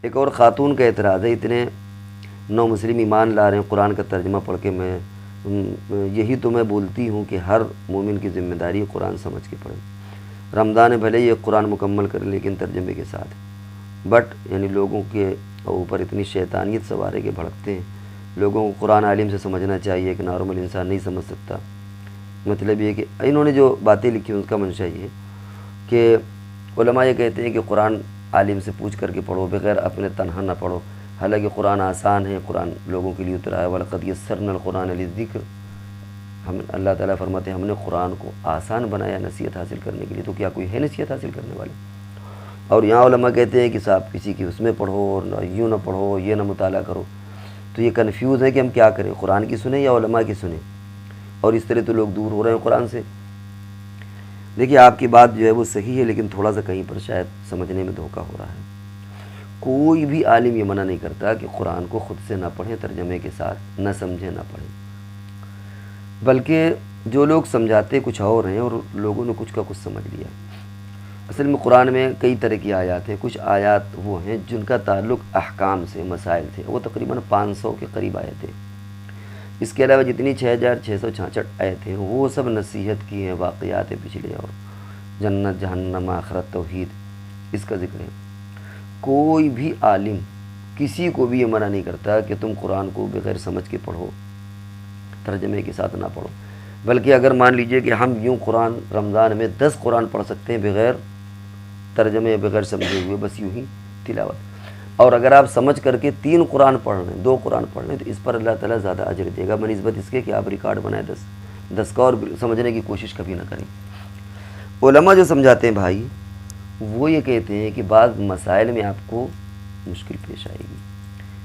ایک اور خاتون کا اعتراض ہے، اتنے نو مسلم ایمان لا رہے ہیں، قرآن کا ترجمہ پڑھ کے یہی تو میں بولتی ہوں کہ ہر مومن کی ذمہ داری قرآن سمجھ کے پڑھیں، رمضان بھلے یہ قرآن مکمل کرے لیکن ترجمے کے ساتھ، بٹ یعنی لوگوں کے اوپر اتنی شیطانیت سوار ہے کہ بھڑکتے ہیں، لوگوں کو قرآن عالم سے سمجھنا چاہیے کہ نارمل انسان نہیں سمجھ سکتا۔ مطلب یہ کہ انہوں نے جو باتیں لکھی ہیں اس کا منشا یہ ہے کہ علماء یہ کہتے ہیں کہ قرآن عالم سے پوچھ کر کے پڑھو، بغیر اپنے تنہا نہ پڑھو، حالانکہ قرآن آسان ہے، قرآن لوگوں کے لیے اترا ہے، وَلَقَدْ يَسَّرْنَا الْقُرْآنَ لِلذِّكْرِ، اللہ تعالیٰ فرماتے ہیں ہم نے قرآن کو آسان بنایا نصیحت حاصل کرنے کے لیے، تو کیا کوئی ہے نصیحت حاصل کرنے والے؟ اور یہاں علماء کہتے ہیں کہ صاحب کسی کی اس میں پڑھو اور یوں نہ پڑھو، یہ نہ مطالعہ کرو، تو یہ کنفیوز ہے کہ ہم کیا کریں، قرآن کی سنیں یا علماء کی سنیں؟ اور اس طرح تو لوگ دور ہو رہے ہیں قرآن سے۔ دیکھیے آپ کی بات جو ہے وہ صحیح ہے، لیکن تھوڑا سا کہیں پر شاید سمجھنے میں دھوکہ ہو رہا ہے۔ کوئی بھی عالم یہ منع نہیں کرتا کہ قرآن کو خود سے نہ پڑھیں ترجمے کے ساتھ، نہ سمجھیں نہ پڑھیں، بلکہ جو لوگ سمجھاتے کچھ اور ہیں اور لوگوں نے کچھ کا کچھ سمجھ لیا۔ اصل میں قرآن میں کئی طرح کی آیات ہیں، کچھ آیات وہ ہیں جن کا تعلق احکام سے، مسائل سے، وہ تقریباً 500 کے قریب آیتیں۔ اس کے علاوہ جتنی 6666 آیتیں ہیں وہ سب نصیحت کی ہیں، واقعات پچھلے اور جنت جہنم آخرت توحید، اس کا ذکر ہے۔ کوئی بھی عالم کسی کو بھی یہ منع نہیں کرتا کہ تم قرآن کو بغیر سمجھ کے پڑھو، ترجمے کے ساتھ نہ پڑھو، بلکہ اگر مان لیجئے کہ ہم یوں قرآن رمضان میں 10 قرآن پڑھ سکتے ہیں بغیر ترجمے، بغیر سمجھے ہوئے، بس یوں ہی تلاوت، اور اگر آپ سمجھ کر کے 3 قرآن پڑھ رہے ہیں، 2 قرآن پڑھ رہے ہیں، تو اس پر اللہ تعالیٰ زیادہ اجر دے گا بنسبت اس کے کہ آپ ریکارڈ بنائیں 10 کا، اور سمجھنے کی کوشش کبھی نہ کریں۔ علماء جو سمجھاتے ہیں بھائی، وہ یہ کہتے ہیں کہ بعض مسائل میں آپ کو مشکل پیش آئے گی،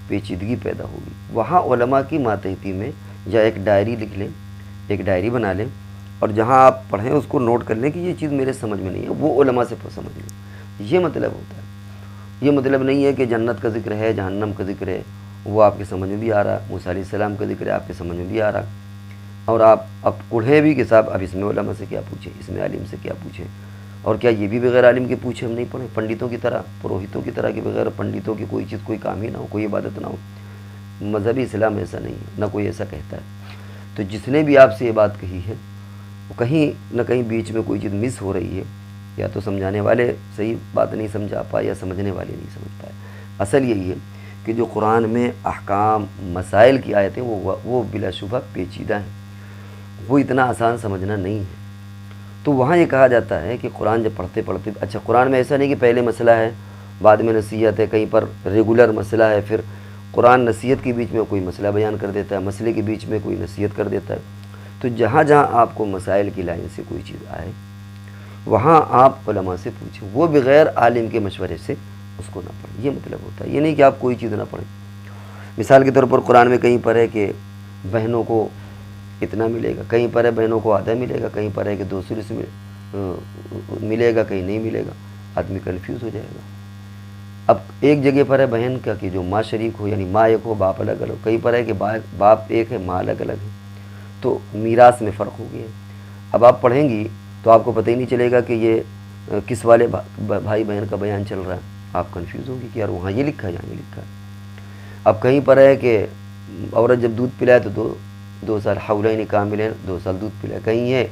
پیچیدگی پیدا ہوگی، وہاں علماء کی ماتحتی میں یا ایک ڈائری لکھ لیں، ایک ڈائری بنا لیں، اور جہاں آپ پڑھیں اس کو نوٹ کر لیں کہ یہ چیز میرے سمجھ میں نہیں ہے، وہ علماء سے سمجھ لیں۔ یہ مطلب ہوتا ہے، یہ مطلب نہیں ہے کہ جنت کا ذکر ہے، جہنم کا ذکر ہے، وہ آپ کے سمجھ میں بھی آ رہا، موسیٰ علیہ السلام کا ذکر ہے آپ کے سمجھ میں بھی آ رہا، اور آپ اب پڑھیں بھی کہ صاحب اب اس میں علماء سے کیا پوچھیں، اس میں عالم سے کیا پوچھیں، اور کیا یہ بھی بغیر عالم کے پوچھے ہم نہیں پڑھیں، پنڈتوں کی طرح، پروہتوں کی طرح، کہ بغیر پنڈتوں کی کوئی چیز، کوئی کام ہی نہ ہو، کوئی عبادت نہ ہو؟ مذہبی اسلام ایسا نہیں ہے، نہ کوئی ایسا کہتا ہے۔ تو جس نے بھی آپ سے یہ بات کہی ہے، وہ کہیں نہ کہیں بیچ میں کوئی چیز مس ہو رہی ہے، یا تو سمجھانے والے صحیح بات نہیں سمجھا پائے یا سمجھنے والے نہیں سمجھ پائے۔ اصل یہی ہے کہ جو قرآن میں احکام مسائل کی آیتیں وہ بلا شبہ پیچیدہ ہیں، وہ اتنا آسان سمجھنا نہیں ہے۔ تو وہاں یہ کہا جاتا ہے کہ قرآن جب پڑھتے پڑھتے، اچھا قرآن میں ایسا نہیں کہ پہلے مسئلہ ہے بعد میں نصیحت ہے، کہیں پر ریگولر مسئلہ ہے، پھر قرآن نصیحت کے بیچ میں کوئی مسئلہ بیان کر دیتا ہے، مسئلے کے بیچ میں کوئی نصیحت کر دیتا ہے۔ تو جہاں جہاں آپ کو مسائل کی لائن سے کوئی چیز آئے، وہاں آپ علماء سے پوچھیں، وہ بغیر عالم کے مشورے سے اس کو نہ پڑھیں۔ یہ مطلب ہوتا ہے، یہ نہیں کہ آپ کوئی چیز نہ پڑھیں۔ مثال کے طور پر قرآن میں کہیں پر ہے کہ بہنوں کو اتنا ملے گا، کہیں پر ہے بہنوں کو آدھا ملے گا، کہیں پر ہے کہ 2 ثلث ملے گا، کہیں نہیں ملے گا، آدمی کنفیوز ہو جائے گا۔ اب ایک جگہ پر ہے بہن کا کہ جو ماں شریک ہو، یعنی ماں ایک ہو باپ الگ الگ ہو، کہیں پر ہے کہ باپ ایک ہے ماں الگ الگ ہے، تو میراث میں فرق ہو گیا۔ اب آپ پڑھیں گی تو آپ کو پتہ ہی نہیں چلے گا کہ یہ کس والے بھائی بہن کا بیان چل رہا ہے، آپ کنفیوز ہوگی کہ یار وہاں یہ لکھا ہے یہاں یہ لکھا ہے۔ اب کہیں پر ہے کہ عورت جب دودھ پلائے تو 2 سال حولین کاملین، 2 سال دودھ پلائے، کہیں ہے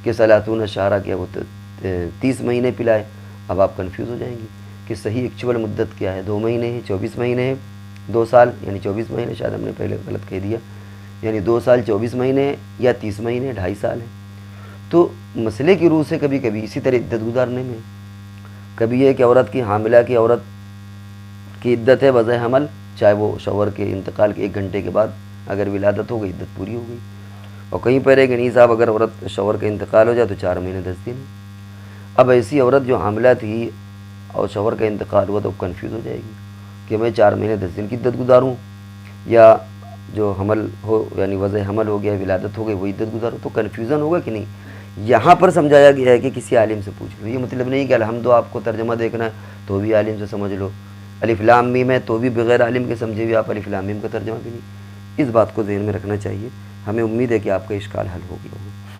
کہ 30 شہرہ کیا وہ 30 مہینے پلائے۔ اب آپ کنفیوز ہو جائیں گی کہ صحیح ایکچول مدت کیا ہے، 2 مہینے ہے، 24 مہینے ہے، 2 سال یعنی 24 مہینے، شاید ہم نے پہلے غلط کہہ دیا، یعنی 2 سال 24 مہینے یا 30 مہینے، 2.5 سال ہے۔ تو مسئلے کی روح سے کبھی کبھی اسی طرح عدت گزارنے میں، کبھی یہ کہ عورت کی حاملہ کی عورت کی عدت ہے وضع حمل، چاہے وہ شوہر کے انتقال کے 1 گھنٹے کے بعد اگر ولادت ہو گئی عدت پوری ہو گئی، اور کہیں پر ہے کہ نہیں صاحب اگر عورت شوہر کا انتقال ہو جائے تو 4 مہینے 10 دن۔ اب ایسی عورت جو حاملہ تھی اور شوہر کا انتقال ہوا تو کنفیوز ہو جائے گی کہ میں 4 مہینے 10 دن کی عدت گزاروں، یا جو حمل ہو یعنی وضع حمل ہو گیا، ولادت ہو گئی، وہ عدت گزاروں، تو کنفیوژن ہوگا کہ نہیں۔ یہاں پر سمجھایا گیا ہے کہ کسی عالم سے پوچھ لو، یہ مطلب نہیں کہ الحمد آپ کو ترجمہ دیکھنا ہے تو بھی عالم سے سمجھ لو، الف لام میم ہے تو بھی بغیر عالم کے سمجھے ہوئے آپ الف لام میم کا ترجمہ بھی نہیں۔ اس بات کو ذہن میں رکھنا چاہیے۔ ہمیں امید ہے کہ آپ کا اشکال حل ہو گیا ہوگا۔